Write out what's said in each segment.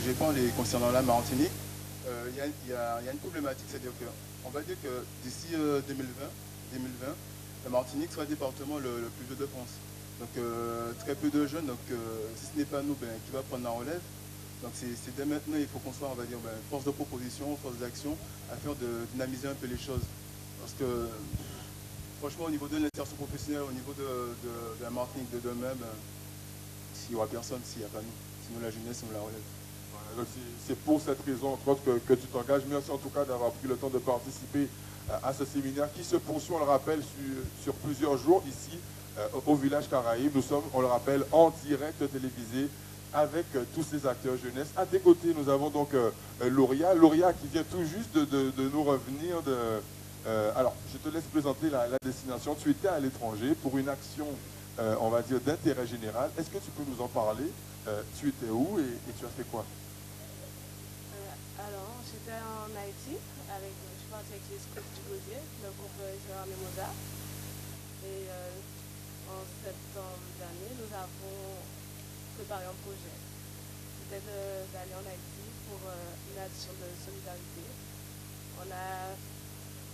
je vais parler concernant la Martinique. Il y a une problématique, c'est-à-dire qu'on va dire que d'ici 2020, la Martinique sera le département le plus vieux de France. Donc très peu de jeunes, donc si ce n'est pas nous qui va prendre la relève. Donc c'est dès maintenant, il faut qu'on soit, on va dire, force de proposition, force d'action, afin de dynamiser un peu les choses. Parce que franchement, au niveau de l'insertion professionnelle, au niveau de la Martinique de demain, s'il n'y aura personne, s'il n'y a pas nous. Sinon la jeunesse, on la relève. C'est pour cette raison, entre autres, que tu t'engages. Merci en tout cas d'avoir pris le temps de participer à ce séminaire qui se poursuit, on le rappelle, sur plusieurs jours ici au village Caraïbe. Nous sommes, on le rappelle, en direct télévisé avec tous ces acteurs jeunesse. À tes côtés, nous avons donc Lauria. Lauria qui vient tout juste de nous revenir de... alors, je te laisse présenter la destination. Tu étais à l'étranger pour une action, on va dire, d'intérêt général. Est-ce que tu peux nous en parler? Tu étais où et tu as fait quoi? Alors, j'étais en Haïti, je suis partie avec les scouts du Gosier, le groupe Gérard Mimosa. Et en septembre dernier, nous avons préparé un projet. C'était d'aller en Haïti pour une action de solidarité. On a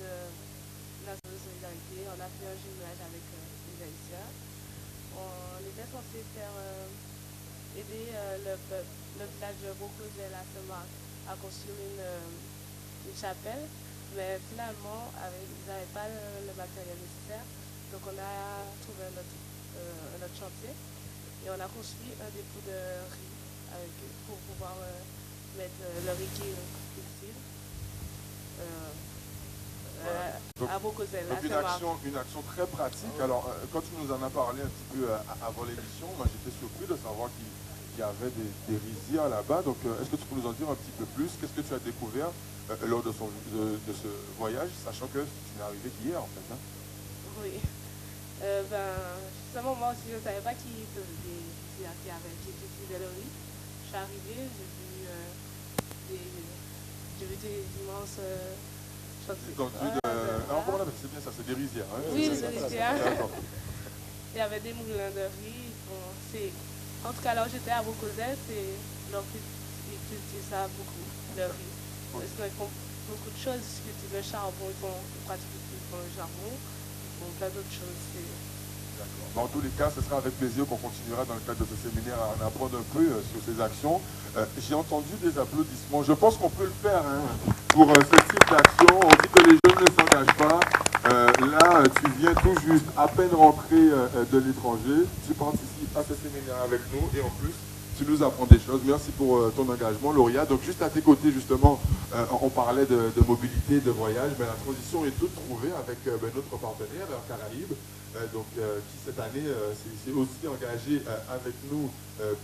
une action de solidarité, on a fait un jumelage avec les Haïtiens. On était censé aider le village de Bocosel à Saint-Marc à construire une chapelle, mais finalement, ils n'avaient pas le matériel nécessaire. Donc on a trouvé notre chantier et on a construit un dépôt de riz pour pouvoir mettre le riz qui est utile à Bocosel. Donc une action très pratique. Alors, quand tu nous en as parlé un petit peu avant l'émission, moi j'étais surpris de savoir qu'il y avait des rizières là-bas. Donc, est-ce que tu peux nous en dire un petit peu plus? Qu'est-ce que tu as découvert lors de ce voyage, sachant que tu n'es arrivé qu'hier, en fait, hein? Oui. Justement, moi aussi, je ne savais pas qui utilisait le riz. Je suis arrivée, j'ai vu des immenses chantiers. Comment on appelle? C'est bien ça, c'est des rizières, hein? Oui, des rizières. Il y avait des moulins de riz. En tout cas, là où j'étais à Bocosel, ils cultivent ça beaucoup, le riz. Parce qu'ils font beaucoup de choses, ils cultivent le charbon, ils font le charbon, ils font plein d'autres choses. Dans tous les cas, ce sera avec plaisir qu'on continuera dans le cadre de ce séminaire à en apprendre un peu sur ces actions. J'ai entendu des applaudissements. Je pense qu'on peut le faire pour ce type d'action. On dit que les jeunes ne s'engagent pas. Là, tu viens tout juste à peine rentré de l'étranger. Tu participes à ce séminaire avec nous et en plus, tu nous apprends des choses. Merci pour ton engagement, Lauria. Donc, juste à tes côtés, justement, on parlait de mobilité, de voyage. Mais la transition est toute trouvée avec notre partenaire, Caraïbes, qui cette année s'est aussi engagé avec nous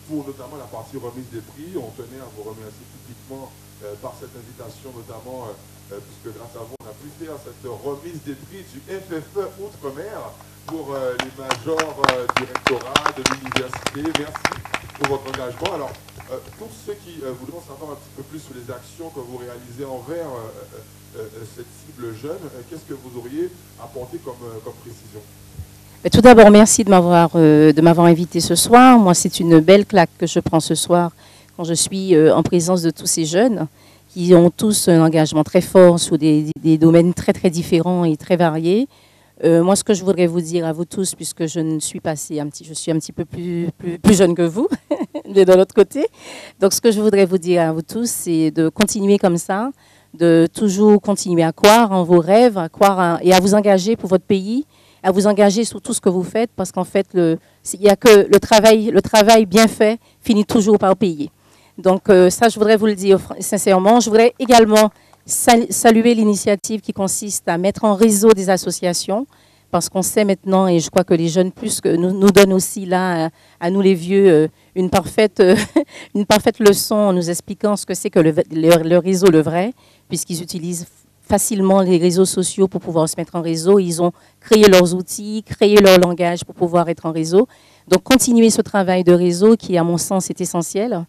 pour notamment la partie remise des prix. On tenait à vous remercier publiquement par cette invitation, notamment puisque grâce à vous, on a pu faire cette remise des prix du FFE Outre-mer pour les majors du rectorat, de l'université. Merci pour votre engagement. Alors, pour ceux qui voudront savoir un petit peu plus sur les actions que vous réalisez envers cette cible jeune, qu'est-ce que vous auriez apporté comme précision? Tout d'abord, merci de m'avoir invité ce soir. Moi, c'est une belle claque que je prends ce soir quand je suis en présence de tous ces jeunes qui ont tous un engagement très fort sur des domaines très, très différents et très variés. Moi, ce que je voudrais vous dire à vous tous, puisque je suis je suis un petit peu plus jeune que vous, de l'autre côté. Donc, ce que je voudrais vous dire à vous tous, c'est de continuer comme ça, de toujours continuer à croire en vos rêves, et à vous engager pour votre pays, à vous engager sur tout ce que vous faites, parce qu'en fait, il y a que le travail bien fait finit toujours par payer. Donc, ça, je voudrais vous le dire sincèrement. Je voudrais également saluer l'initiative qui consiste à mettre en réseau des associations, parce qu'on sait maintenant, et je crois que les jeunes plus que nous donnent aussi là, à nous les vieux, une parfaite leçon en nous expliquant ce que c'est que le réseau, le vrai, puisqu'ils utilisent facilement les réseaux sociaux pour pouvoir se mettre en réseau. Ils ont créé leurs outils, créé leur langage pour pouvoir être en réseau. Donc, continuer ce travail de réseau qui, à mon sens, est essentiel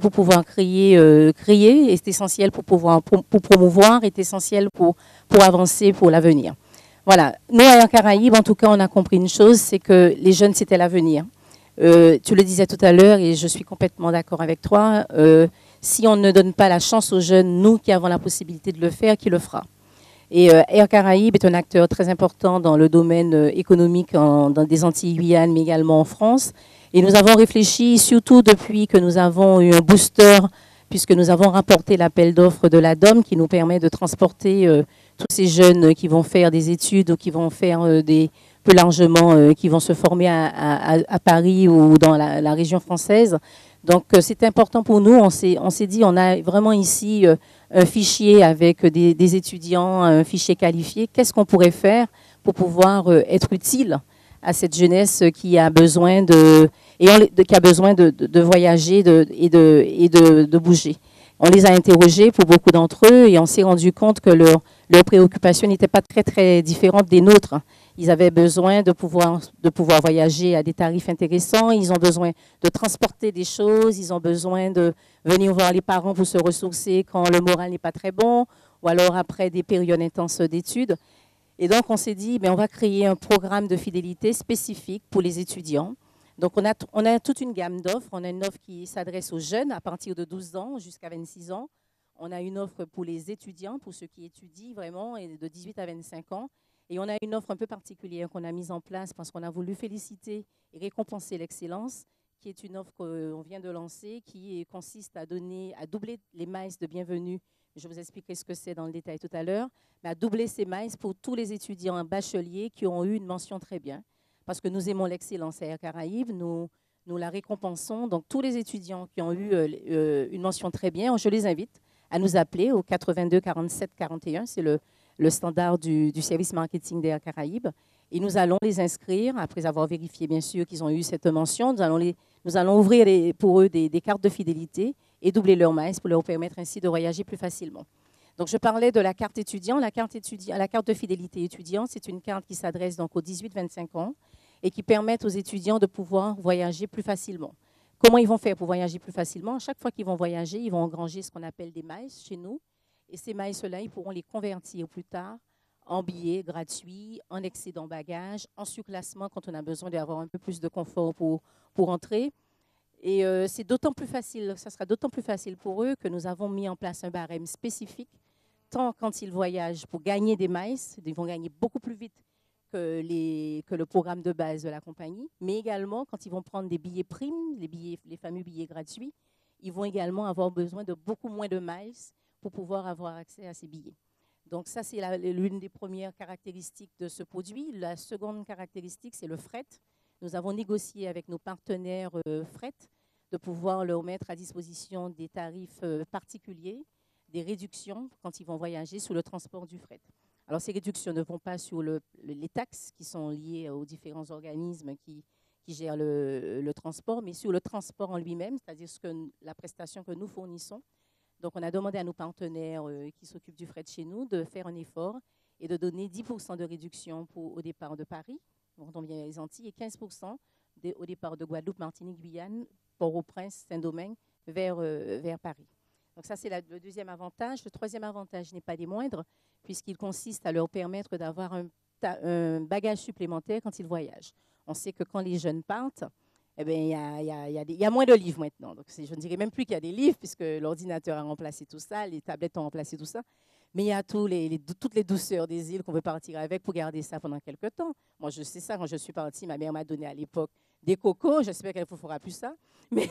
pour pouvoir créer, est essentiel pour pouvoir pour promouvoir, est essentiel pour avancer pour l'avenir. Voilà. Nous, à Caraïbes, en tout cas, on a compris une chose, c'est que les jeunes, c'était l'avenir. Tu le disais tout à l'heure et je suis complètement d'accord avec toi. Si on ne donne pas la chance aux jeunes, nous qui avons la possibilité de le faire, qui le fera? Et Air Caraïbes est un acteur très important dans le domaine économique dans des Antilles Guyane, mais également en France. Et nous avons réfléchi, surtout depuis que nous avons eu un booster, puisque nous avons rapporté l'appel d'offres de la DOM qui nous permet de transporter tous ces jeunes qui vont faire des études ou qui vont faire plus largement, qui vont se former à Paris ou dans la région française. Donc, c'est important pour nous. On s'est dit, on a vraiment ici un fichier avec des étudiants, un fichier qualifié. Qu'est-ce qu'on pourrait faire pour pouvoir être utile à cette jeunesse qui a besoin de voyager et de bouger? On les a interrogés pour beaucoup d'entre eux et on s'est rendu compte que leurs préoccupations n'étaient pas très, très différentes des nôtres. Ils avaient besoin de pouvoir voyager à des tarifs intéressants. Ils ont besoin de transporter des choses. Ils ont besoin de venir voir les parents pour se ressourcer quand le moral n'est pas très bon ou alors après des périodes intenses d'études. Et donc, on s'est dit, on va créer un programme de fidélité spécifique pour les étudiants. Donc, on a toute une gamme d'offres. On a une offre qui s'adresse aux jeunes à partir de 12 ans jusqu'à 26 ans. On a une offre pour les étudiants, pour ceux qui étudient vraiment, et de 18 à 25 ans. Et on a une offre un peu particulière qu'on a mise en place parce qu'on a voulu féliciter et récompenser l'excellence, qui est une offre qu'on vient de lancer, qui consiste à doubler les miles de bienvenue. Je vous expliquerai ce que c'est dans le détail tout à l'heure, mais à doubler ces miles pour tous les étudiants bacheliers qui ont eu une mention très bien. Parce que nous aimons l'excellence à Air Caraïbes, nous la récompensons. Donc, tous les étudiants qui ont eu une mention très bien, je les invite à nous appeler au 82 47 41. C'est le standard du service marketing d'Air Caraïbes. Et nous allons les inscrire, après avoir vérifié bien sûr qu'ils ont eu cette mention. Nous allons ouvrir pour eux des cartes de fidélité et doubler leur miles pour leur permettre ainsi de voyager plus facilement. Donc, je parlais de la carte étudiant. La carte de fidélité étudiant, c'est une carte qui s'adresse donc aux 18-25 ans et qui permet aux étudiants de pouvoir voyager plus facilement. Comment ils vont faire pour voyager plus facilement? Chaque fois qu'ils vont voyager, ils vont engranger ce qu'on appelle des miles chez nous. Et ces miles-là, ils pourront les convertir plus tard en billets gratuits, en excédent bagages, en surclassement quand on a besoin d'avoir un peu plus de confort pour entrer. Et c'est d'autant plus facile, ça sera d'autant plus facile pour eux que nous avons mis en place un barème spécifique, tant quand ils voyagent pour gagner des miles, ils vont gagner beaucoup plus vite que le programme de base de la compagnie, mais également quand ils vont prendre des billets primes, les fameux billets gratuits, ils vont également avoir besoin de beaucoup moins de miles pour pouvoir avoir accès à ces billets. Donc ça, c'est l'une des premières caractéristiques de ce produit. La seconde caractéristique, c'est le fret. Nous avons négocié avec nos partenaires fret de pouvoir leur mettre à disposition des tarifs particuliers, des réductions quand ils vont voyager sur le transport du fret. Alors, ces réductions ne vont pas sur les taxes qui sont liées aux différents organismes qui gèrent le transport, mais sur le transport en lui-même, c'est-à-dire la prestation que nous fournissons. Donc, on a demandé à nos partenaires qui s'occupent du fret chez nous de faire un effort et de donner 10% de réduction au départ de Paris, quand on vient les Antilles, et 15% au départ de Guadeloupe, Martinique, Guyane, Port-au-Prince, Saint-Domingue, vers Paris. Donc ça, c'est le deuxième avantage. Le troisième avantage n'est pas des moindres, puisqu'il consiste à leur permettre d'avoir un bagage supplémentaire quand ils voyagent. On sait que quand les jeunes partent, il y a moins de livres maintenant. Donc, je ne dirais même plus qu'il y a des livres, puisque l'ordinateur a remplacé tout ça, les tablettes ont remplacé tout ça. Mais il y a toutes les douceurs des îles qu'on veut partir avec pour garder ça pendant quelques temps. Moi, je sais ça, quand je suis partie, ma mère m'a donné à l'époque des cocos. J'espère qu'elle ne fera plus ça. Mais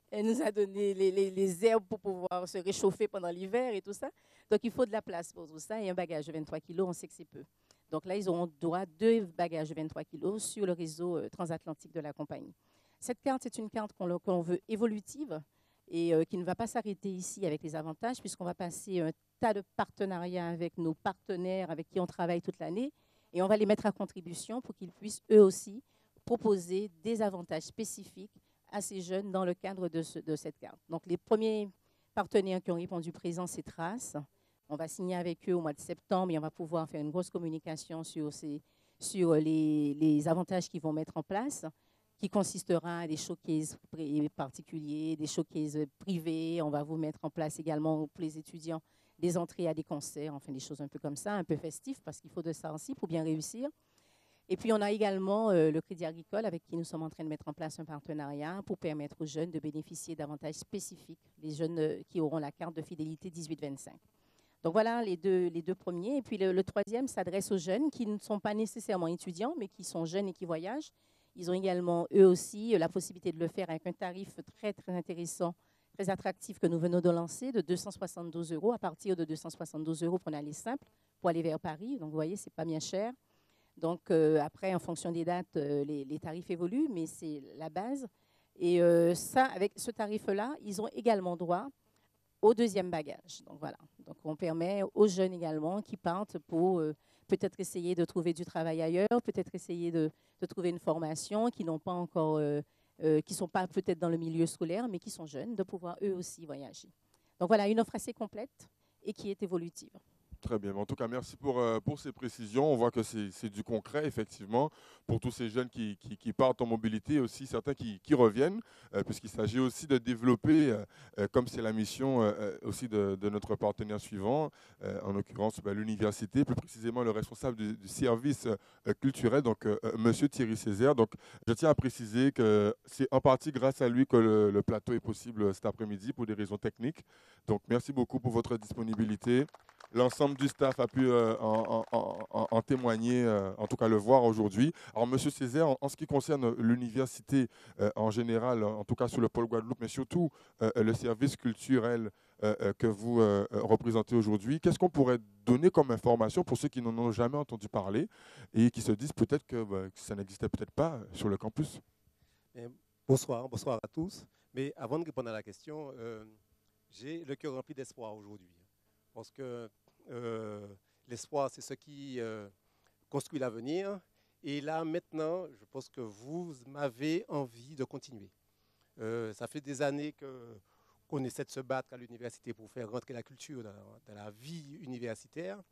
elle nous a donné les herbes pour pouvoir se réchauffer pendant l'hiver et tout ça. Donc, il faut de la place pour tout ça. Et un bagage de 23 kilos, on sait que c'est peu. Donc là, ils auront droit à 2 bagages de 23 kilos sur le réseau transatlantique de la compagnie. Cette carte est une carte qu'on veut évolutive et qui ne va pas s'arrêter ici avec les avantages, puisqu'on va passer un tas de partenariats avec nos partenaires avec qui on travaille toute l'année et on va les mettre à contribution pour qu'ils puissent eux aussi proposer des avantages spécifiques à ces jeunes dans le cadre de cette carte. Donc, les premiers partenaires qui ont répondu présent, c'est Trace. On va signer avec eux au mois de septembre et on va pouvoir faire une grosse communication sur les avantages qu'ils vont mettre en place, qui consistera à des showcases particuliers, des showcases privés. On va vous mettre en place également pour les étudiants des entrées à des concerts, enfin des choses un peu comme ça, un peu festives, parce qu'il faut de ça aussi pour bien réussir. Et puis, on a également le Crédit Agricole avec qui nous sommes en train de mettre en place un partenariat pour permettre aux jeunes de bénéficier d'avantages spécifiques, les jeunes qui auront la carte de fidélité 18-25. Donc voilà les deux premiers. Et puis le troisième s'adresse aux jeunes qui ne sont pas nécessairement étudiants, mais qui sont jeunes et qui voyagent. Ils ont également, eux aussi, la possibilité de le faire avec un tarif très, très intéressant, très attractif que nous venons de lancer, de 272 €. À partir de 272 € pour aller simple, pour aller vers Paris. Donc vous voyez, ce n'est pas bien cher. Donc après, en fonction des dates, les tarifs évoluent, mais c'est la base. Et ça, avec ce tarif-là, ils ont également droit au deuxième bagage. Donc voilà. Donc on permet aux jeunes également qui partent pour peut-être essayer de trouver du travail ailleurs, peut-être essayer de trouver une formation, qui n'ont pas encore, qui sont pas peut-être dans le milieu scolaire, mais qui sont jeunes, de pouvoir eux aussi voyager. Donc voilà, une offre assez complète et qui est évolutive. Très bien. En tout cas, merci pour ces précisions. On voit que c'est du concret, effectivement, pour tous ces jeunes qui partent en mobilité et aussi certains qui reviennent, puisqu'il s'agit aussi de développer, comme c'est la mission aussi de notre partenaire suivant, en l'occurrence l'université, plus précisément le responsable du service culturel, donc Monsieur Thierry Césaire. Donc, je tiens à préciser que c'est en partie grâce à lui que le plateau est possible cet après-midi pour des raisons techniques. Donc, merci beaucoup pour votre disponibilité. L'ensemble du staff a pu en témoigner, en tout cas le voir aujourd'hui. Alors, Monsieur Césaire, en ce qui concerne l'université en général, en tout cas sur le pôle Guadeloupe, mais surtout le service culturel que vous représentez aujourd'hui, qu'est-ce qu'on pourrait donner comme information pour ceux qui n'en ont jamais entendu parler et qui se disent peut-être que ça n'existait peut-être pas sur le campus? Bonsoir à tous. Mais avant de répondre à la question, j'ai le cœur rempli d'espoir aujourd'hui. Parce que l'espoir, c'est ce qui construit l'avenir. Et là, maintenant, je pense que vous m'avez envie de continuer. Ça fait des années qu'on essaie de se battre à l'université pour faire rentrer la culture dans la vie universitaire.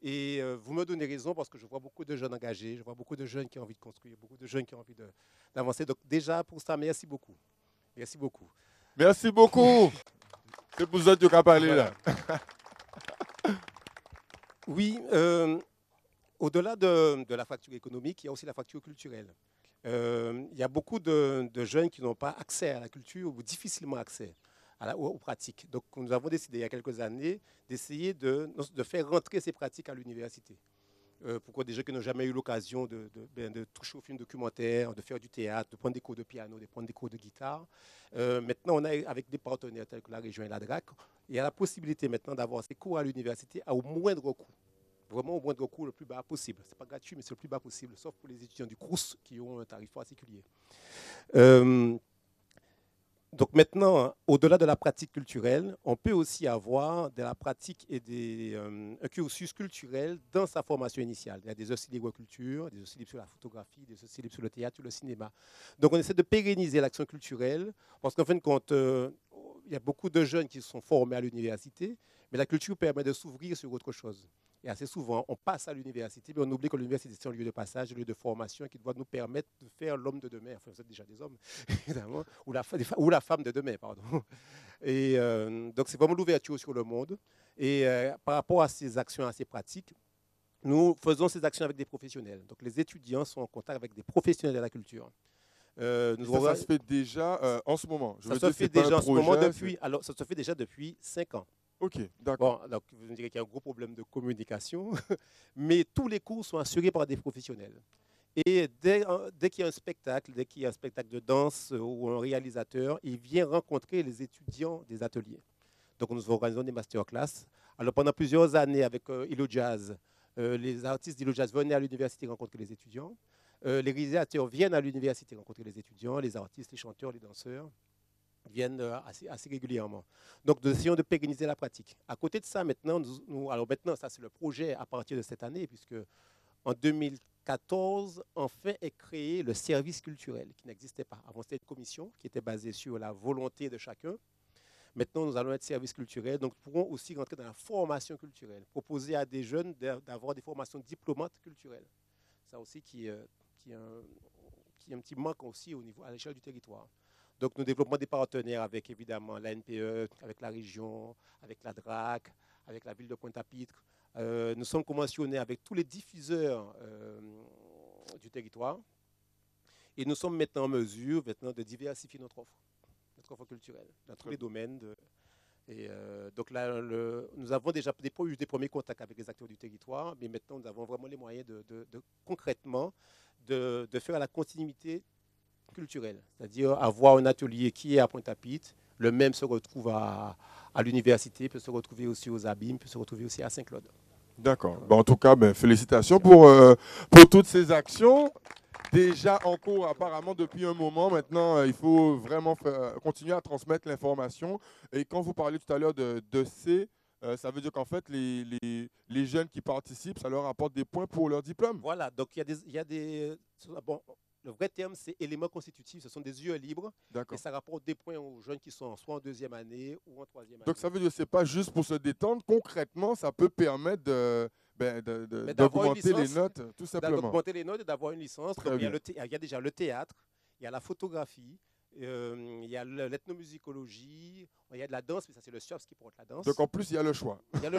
Et vous me donnez raison parce que je vois beaucoup de jeunes engagés, je vois beaucoup de jeunes qui ont envie de construire, beaucoup de jeunes qui ont envie d'avancer. Donc déjà, pour ça, merci beaucoup. Merci beaucoup. Merci beaucoup. C'est pour ça que tu as parlé là. Oui, au-delà de la fracture économique, il y a aussi la fracture culturelle. Il y a beaucoup de jeunes qui n'ont pas accès à la culture ou difficilement accès aux pratiques. Donc nous avons décidé il y a quelques années d'essayer de faire rentrer ces pratiques à l'université. Pourquoi des gens qui n'ont jamais eu l'occasion de toucher au film documentaire, de faire du théâtre, de prendre des cours de piano, de prendre des cours de guitare. Maintenant, on a, avec des partenaires tels que la région et la DRAC, il y a la possibilité maintenant d'avoir ces cours à l'université au moindre coût. Vraiment au moindre coût, le plus bas possible. Ce n'est pas gratuit, mais c'est le plus bas possible, sauf pour les étudiants du CROUS qui ont un tarif particulier. Donc maintenant, au-delà de la pratique culturelle, on peut aussi avoir de la pratique et un cursus culturel dans sa formation initiale. Il y a des heures libres culture, des heures libres sur la photographie, des heures libres sur le théâtre, sur le cinéma. Donc on essaie de pérenniser l'action culturelle parce qu'en fin de compte, il y a beaucoup de jeunes qui sont formés à l'université, mais la culture permet de s'ouvrir sur autre chose. Et assez souvent, on passe à l'université, mais on oublie que l'université, c'est un lieu de passage, un lieu de formation qui doit nous permettre de faire l'homme de demain. Enfin, vous êtes déjà des hommes, évidemment, ou la femme de demain, pardon. Et donc, c'est vraiment l'ouverture sur le monde. Et par rapport à ces actions, à ces pratiques, nous faisons ces actions avec des professionnels. Donc, les étudiants sont en contact avec des professionnels de la culture. Ça se fait déjà en ce moment. Ça se fait déjà en ce moment alors, ça se fait déjà depuis 5 ans. Ok, d'accord. Bon, donc vous me direz qu'il y a un gros problème de communication, mais tous les cours sont assurés par des professionnels. Et dès qu'il y a un spectacle, de danse ou un réalisateur, il vient rencontrer les étudiants des ateliers. Donc nous organisons des masterclass. Alors pendant plusieurs années avec Ilo Jazz, les artistes d'Ilo Jazz venaient à l'université rencontrer les étudiants. Les réalisateurs viennent à l'université rencontrer les étudiants, les artistes, les chanteurs, les danseurs viennent assez régulièrement. Donc, nous essayons de pérenniser la pratique. À côté de ça, maintenant, ça c'est le projet à partir de cette année, puisque en 2014, enfin est créé le service culturel, qui n'existait pas. Avant, c'était une commission qui était basée sur la volonté de chacun. Maintenant, nous allons être service culturel, donc nous pourrons aussi rentrer dans la formation culturelle, proposer à des jeunes d'avoir des formations diplômantes culturelles. Ça aussi qui est un petit manque aussi à l'échelle du territoire. Donc, nous développons des partenaires avec, évidemment, la NPE, avec la région, avec la DRAC, avec la ville de Pointe-à-Pitre. Nous sommes conventionnés avec tous les diffuseurs du territoire. Et nous sommes maintenant en mesure de diversifier notre offre culturelle, dans tous les domaines. Donc là, nous avons déjà eu des premiers contacts avec les acteurs du territoire, mais maintenant nous avons vraiment les moyens concrètement de faire la continuité culturelle, c'est-à-dire avoir un atelier qui est à Pointe-à-Pitre, le même se retrouve à l'université, peut se retrouver aussi aux Abîmes, peut se retrouver aussi à Saint-Claude. D'accord. En tout cas, félicitations pour toutes ces actions. Déjà en cours apparemment depuis un moment. Maintenant, il faut vraiment continuer à transmettre l'information. Et quand vous parliez tout à l'heure de C, ça veut dire qu'en fait, les jeunes qui participent, ça leur apporte des points pour leur diplôme. Voilà, donc il y a des bon, le vrai terme, c'est éléments constitutifs. Ce sont des yeux libres. Et ça rapporte des points aux jeunes qui sont soit en deuxième année ou en troisième année. Donc ça veut dire que ce n'est pas juste pour se détendre. Concrètement, ça peut permettre d'augmenter les notes, tout simplement. D'augmenter les notes et d'avoir une licence. Il y a déjà le théâtre, il y a la photographie, il y a l'ethnomusicologie, il y a de la danse, mais ça c'est le SUAPS qui porte la danse. Donc en plus, il y a le choix. Il y a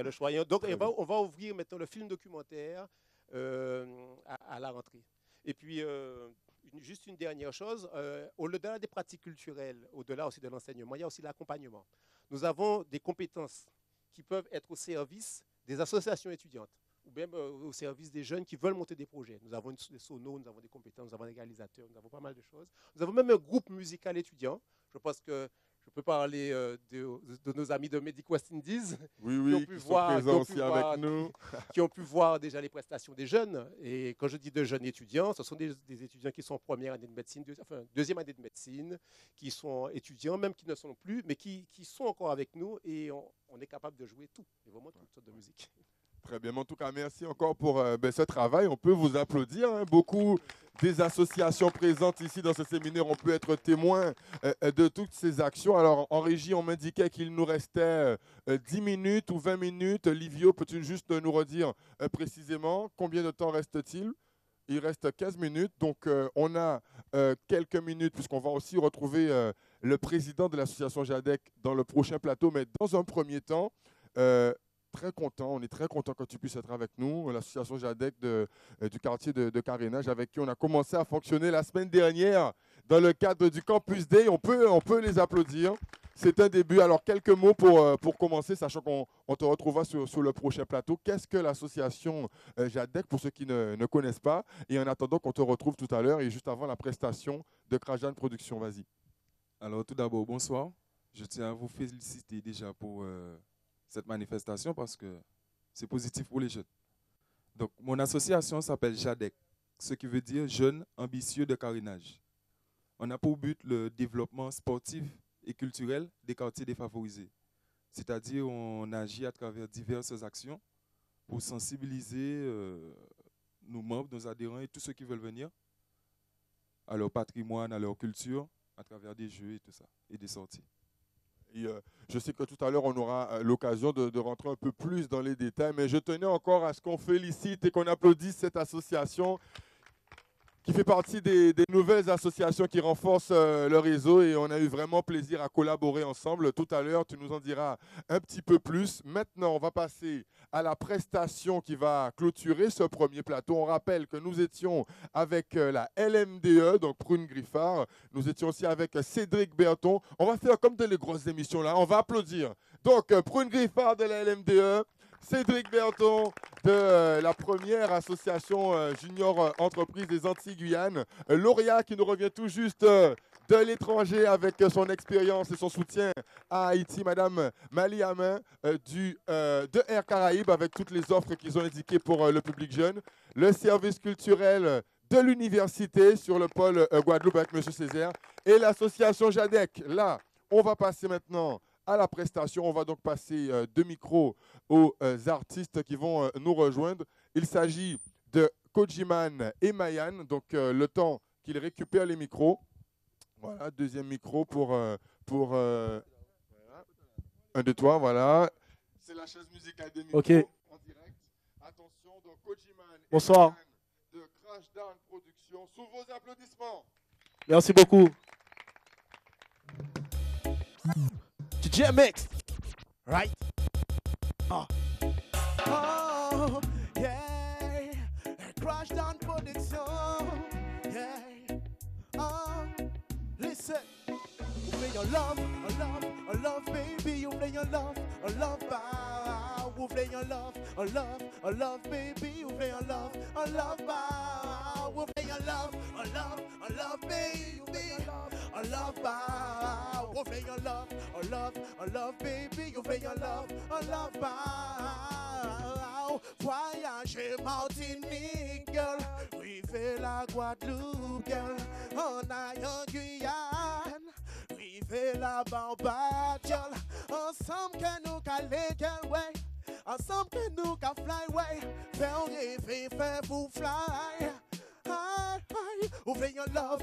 le choix. Donc on va ouvrir maintenant le film documentaire à la rentrée. Et puis, juste une dernière chose, au-delà des pratiques culturelles, au-delà aussi de l'enseignement, il y a aussi l'accompagnement. Nous avons des compétences qui peuvent être au service des associations étudiantes ou même au service des jeunes qui veulent monter des projets. Nous avons des sonos, nous avons des compétences, nous avons des réalisateurs, nous avons pas mal de choses. Nous avons même un groupe musical étudiant. Je pense que je peux parler de nos amis de Medic West Indies qui ont pu voir déjà les prestations des jeunes. Et quand je dis de jeunes étudiants, ce sont des étudiants qui sont en première année de médecine, deuxième année de médecine, qui sont étudiants, même qui ne sont plus, mais qui sont encore avec nous et on est capable de jouer tout, et vraiment toutes sortes de musique. Très bien, en tout cas, merci encore pour ce travail. On peut vous applaudir. Beaucoup des associations présentes ici dans ce séminaire, on peut être témoin de toutes ces actions. Alors, en régie, on m'indiquait qu'il nous restait 10 minutes ou 20 minutes. Livio, peux-tu juste nous redire précisément combien de temps reste-t-il? Il reste 15 minutes, donc on a quelques minutes puisqu'on va aussi retrouver le président de l'association JADEC dans le prochain plateau. Mais dans un premier temps, on est très content que tu puisses être avec nous, l'association JADEC du quartier de Carénage, avec qui on a commencé à fonctionner la semaine dernière dans le cadre du Campus Day. On peut les applaudir. C'est un début. Alors, quelques mots pour commencer, sachant qu'on te retrouvera sur le prochain plateau. Qu'est-ce que l'association JADEC, pour ceux qui ne connaissent pas? Et en attendant qu'on te retrouve tout à l'heure et juste avant la prestation de Krajan Productions. Vas-y. Alors, tout d'abord, bonsoir. Je tiens à vous féliciter déjà pour cette manifestation parce que c'est positif pour les jeunes. Donc, mon association s'appelle JADEC, ce qui veut dire Jeunes Ambitieux de Carénage. On a pour but le développement sportif et culturel des quartiers défavorisés. C'est-à-dire, on agit à travers diverses actions pour sensibiliser nos membres, nos adhérents et tous ceux qui veulent venir à leur patrimoine, à leur culture, à travers des jeux et tout ça, et des sorties. Et, je sais que tout à l'heure, on aura l'occasion de rentrer un peu plus dans les détails, mais je tenais encore à ce qu'on félicite et qu'on applaudisse cette association qui fait partie des nouvelles associations qui renforcent le réseau et on a eu vraiment plaisir à collaborer ensemble. Tout à l'heure, tu nous en diras un petit peu plus. Maintenant, on va passer à la prestation qui va clôturer ce premier plateau. On rappelle que nous étions avec la LMDE, donc Prune Griffard. Nous étions aussi avec Cédric Berton. On va faire comme dans les grosses émissions là, on va applaudir. Donc, Prune Griffard de la LMDE, Cédric Berton de la première association junior entreprise des Antilles-Guyane, lauréat qui nous revient tout juste de l'étranger avec son expérience et son soutien à Haïti, Madame Mali Amin de Air Caraïbes avec toutes les offres qu'ils ont indiquées pour le public jeune, le service culturel de l'université sur le pôle Guadeloupe avec M. Césaire et l'association JADEC. Là, on va passer maintenant à la prestation. On va donc passer deux micros aux artistes qui vont nous rejoindre. Il s'agit de Kojiman et Mayan. Donc, le temps qu'ils récupèrent les micros. Voilà, deuxième micro pour 1, 2, 3, voilà. C'est la chaise musicale des micros en direct. Attention, donc Kojiman et Mayan de Crash Down Productions. Sous vos applaudissements. Merci beaucoup. DJ Mix, right? Oh, yeah, Crash Down Production. ouvre your love, baby, ouvre your love, bow. Ouvre your love, baby, ouvre your love, bow. Ouvre your love, baby, bow. Ouvre your love, baby, ouvre your love, bow. Voyager Martinique, girl, rive la Guadeloupe, girl, en aillant Guyane, rive la Barbade, girl, ensemble que nous caler, girl, ouais, ensemble que nous ca fly, ouais, faire rêver, faire vous fly. Ouvre your love,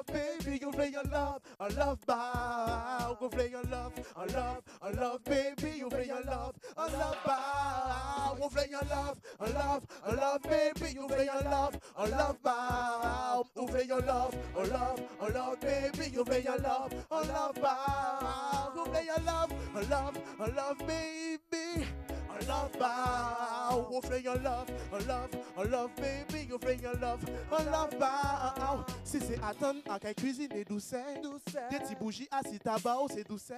baby, ouvre your love, bow. Ouvre your love, baby, ouvre your love, bow. Ouvre your love, baby, ouvre your love, bow. Ouvre your love, baby, ouvre your love, bow. Ouvre your love, baby. Bow, ouvre your love, baby, ouvre your love, bow. Si c'est attendre à qu'elle cuisine et douceur, des petits bougies assis tabac, c'est douceur.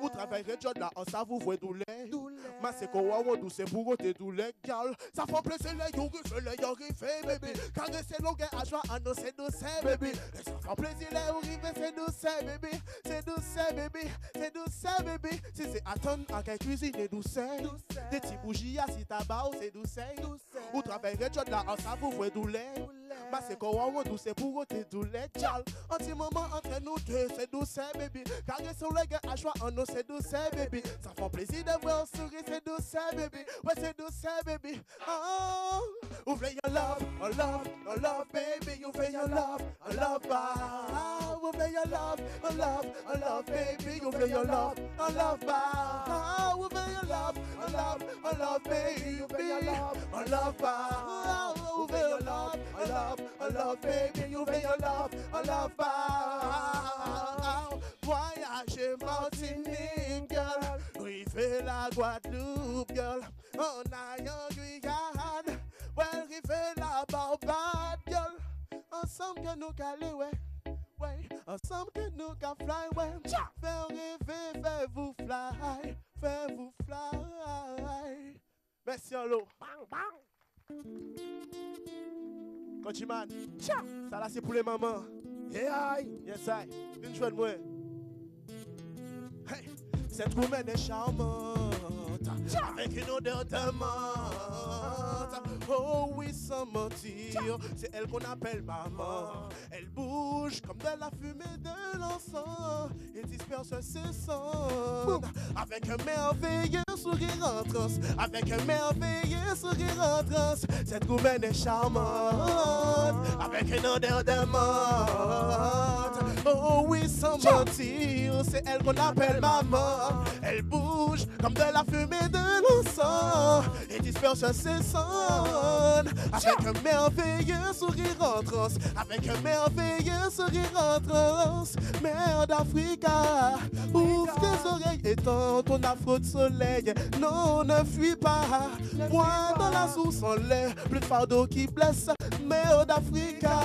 Ou travailler job là, on ça vous voit douleur. Mais c'est quoi, on douce pour ôter douleur, gal. Ça fait plaisir les yori, baby. Caresser l'ongue à joie, annoncer douceur, baby. Ça fait plaisir les yori, c'est douceur, baby. C'est douceur, baby. C'est douceur, baby. Si c'est attendre à qu'elle cuisine et douceur. Des petits bougies assis tabac, c'est douceur. Ou travailler job là, on ça vous voit douleur. Mais c'est quoi, on douce pour ôter douleur, gal. Un petit moment entre nous deux, c'est douceur, baby. Caresser l'ongue à joie, annoncer douceur, baby. Ça fait plaisir de voir sourire, c'est douceur, baby. Ouais, c'est douceur, baby. Oh, ouvre your love, baby. Ouvre your love, bow. Ouvre your love, baby. Ouvre your love, bow. Ouvre your love, baby. Ouvre your love, bow. Ouvre your love, baby. Ouvre your love, bow. Voyager Martinique, girl. Rive la Guadeloupe, girl. En aillant Guyane. Ouais, rive la Barbade, girl. Ensemble que nous caler, ouais. Ensemble que nous ca fly, ouais. Faire rêver, faire vous fly. Merci en l'eau. Cochiman. Ça là c'est pour les mamans. Yes, I. Une joie de moi. Hey. Cette woman est charmante, avec une odeur de menthe. Oh oui, sans mentir, c'est elle qu'on appelle maman. Elle bouge comme de la fumée de l'encens et disperse ses sons. Avec un merveilleux sourire en transe, avec un merveilleux sourire en transe. Cette woman est charmante, avec une odeur de menthe. Oh oui, sans mentir, c'est elle qu'on appelle maman. Elle bouge comme de la fumée de l'encens et disperse ses sons. Avec un merveilleux sourire en transe, avec un merveilleux sourire en transe. Mère d'Africa, ouvre tes oreilles et tends ton afro de soleil. Non, ne fuis pas, point dans la source en lait. Plus de fardeau qui blesse, mère d'Africa.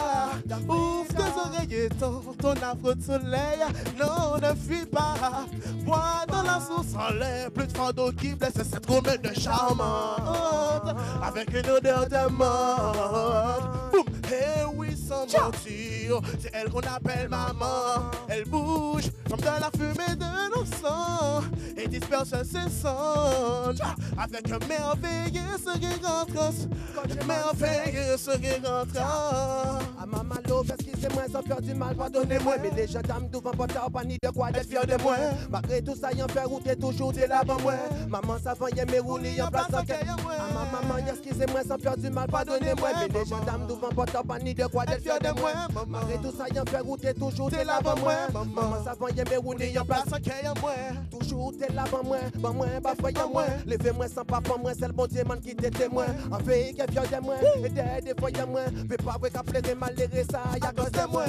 Ouvre tes oreilles et tends ton afro de soleil. Non, ne fuis pas, point dans la source en lait. Plus de fardeau qui blesse, cette romaine de charmante, avec une odeur de mort. Boum. Eh oui, sans mentir, c'est elle qu'on appelle maman. Elle bouge comme de la fumée de l'encens et disperse ses sons. Avec un merveilleux sourire en transe, merveilleux sourire en transe. Ah maman love, excusez-moi, sans faire du mal, pardonnez-moi. Mais les gendarmes devant pas tard, pas ni de quoi d'être fiers de moi. Malgré tout ça, y'en fait router toujours de l'avant moi. Maman savant y'a mes roulis en place en quai. Ah maman, excusez-moi, sans faire du mal, pardonnez-moi. Mais les gendarmes devant pas tard, pas ni de quoi d'être fiers de moi. Malgré tout ça, y'en fait router toujours de l'avant moi. Maman savant y'a mes roulis en place en quai. Toujours de l'avant moi, bah moi, bah foyer moi. Levez-moi sans papa moi, c'est le bon Dieu man qui t'est témoin. En fait, qu'il y a fier de moi, et des fois y'a moi. Fais pas vrai qu'à plaider malheureux ça, y'a cause de moi.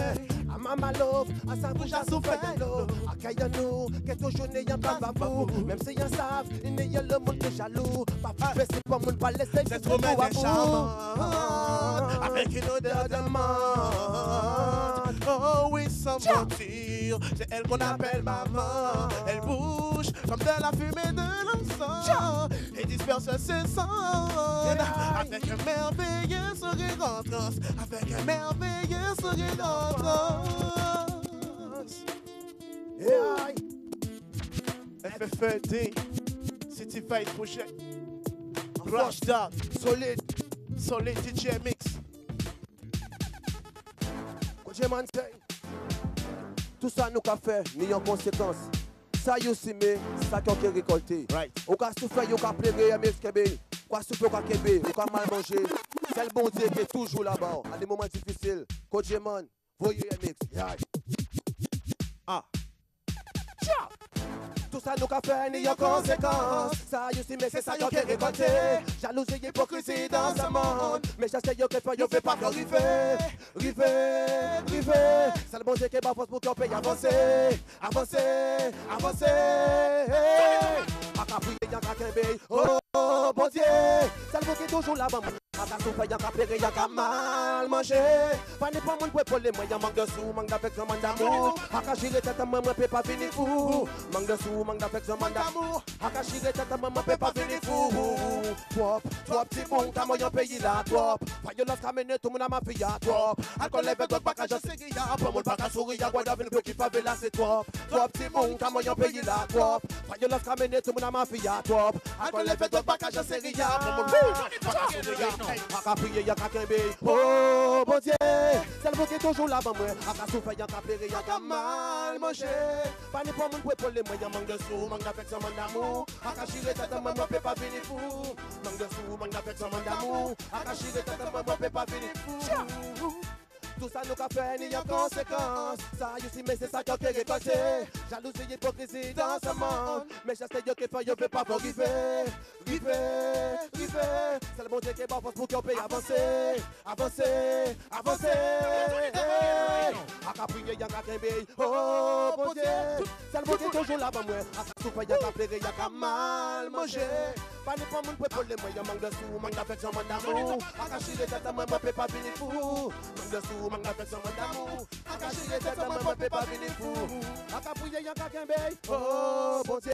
Ah maman love, à ça bouge à souffrir de l'eau. À Kayano, qu'est toujours n'ayant pas babou. Même si y'en savent, il n'y a le monde qui est jaloux. Pas plus c'est pas mon pas laisser. Cette romaine est charmante, avec une odeur de menthe. Oh oui, sans mentir, mûre, c'est elle qu'on appelle maman. Elle bouge comme de la fumée de l'encens et disperse ses cendres avec un merveilleux sourire en transe, avec un merveilleux sourire en transe. FFD, City Fight Project, Rush Dog, Solid DJ Mix. Coach say, tout ça nous qu'a fait, ni en conséquence. Ça y aussi, mais ça qu'on peut récolter. Right. Ou qu'a souffert, ou qu'a pleurer, mais kebe. Quoi souffrir, ou qu'a kebe, ou qu'a mal manger. C'est le bon Dieu qui est toujours là-bas. À des moments difficiles. Coach Man, voyez mix. Ah. Tout ça nous qu'a fait, ni en conséquence. Ça y aussi, mais c'est ça qu'on peut récolter. Jalousie, hypocrisie dans ce monde. Mais j'essaie de faire, yo fait pas arriver. River. C'est le bon Dieu qui est pas force pour qu'on paye avancer. Avancer. A ka prier, y'a ka kembe. Oh, bon Dieu. C'est le bon qui est toujours là-bas. A ka souffrir, y'a ka pleurer, y'a ka mal manger. Pas n'importe monde pour épauler, moi y'a manque de sous, manque d'affection, manque d'amour. A ka gérer tête, moi peut pas finir fou. Manque de sous, manque d'affection, manque d'amour. A ka gérer tête, moi peut pas finir fou. Trop petit bon, t'as moyen pays là, trop. Violence qu'a mené tout le monde à ma fille, trop. Alcool lève d'autres bagages, je sais qu'il y a. Pour mon bac à sourire, y'a quoi d'avine, qui fait là, c'est trop. Trop petit bon, t'as moyen pays là, trop. Violence qu'a mené tout le monde à ma fille, trop. Alcool lève d'autres bagages, je sais qu'il y a. Pour mon bac à sourire, a ka prier, y'a ka kembe. Oh, bon Dieu, c'est le bon qui est toujours là-bas, moi. A ka souffrir, y'a ka pleurer, y'a ka mal manger. Pas n'importe monde pour épauler, moi, y'a manque de sous, manque d'affection, manque d'amour. A ka chirer tête, moi, peut pas finir fou. Manque de sous, manque d'affection, manque d'amour. A ka chirer tête, moi, peut pas finir fou. Tout ça nous qu'a fait, ni en conséquence. Ça y aussi, mais c'est ça qu'on peut récolter. Jalousie, hypocrisie dans ce monde. Mais j'essaie de faire, je veux pas pour river. C'est le bon Dieu qui est pas force pour qu'on puisse avancer. A ka prier, y'a ka kembe. Oh, bon Dieu. C'est le bon Dieu toujours là-bas, moi. A ka souffrir, y'a ka pleurer, y'a ka mal manger. Pas n'importe monde pour épauler, moi. Y'a manque de sous, manque d'affection, manque d'amour. A ka chirer tête, moi, peut pas finir fou. Manque de sous, manque d'affection, manque d'amour. A ka chirer tête, moi, peut pas finir fou. A ka prier, y'a ka kembe. Oh, bon Dieu.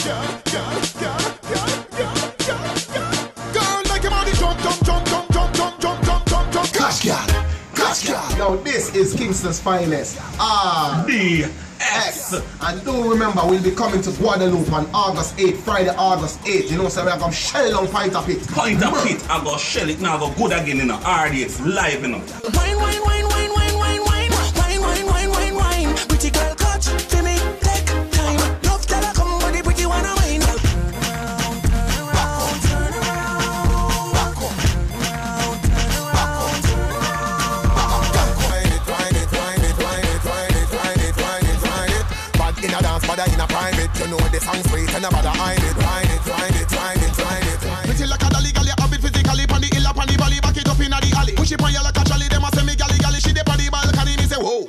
Girl, make your body jump. Now this is Kingston's finest, RDX. And do remember, we'll be coming to Guadeloupe on August 8th, Friday, August 8th. You know, so we're going to shell on Point of Pit. Point of Pit, I go shell it now, I go good again, you know, RDX live, you know. Wine. Pretty girl, catch, to me, take time. Love, tell her, come, body, pretty, wanna wine. In a private, you know the song's sweet and about the hide it. Pretty like a dolly, galley, a bit physically, pan the hill up, pan the valley, back it up in the alley. Push it on you like a trolley, them a say me galley, she dip on the balcony, me say whoa.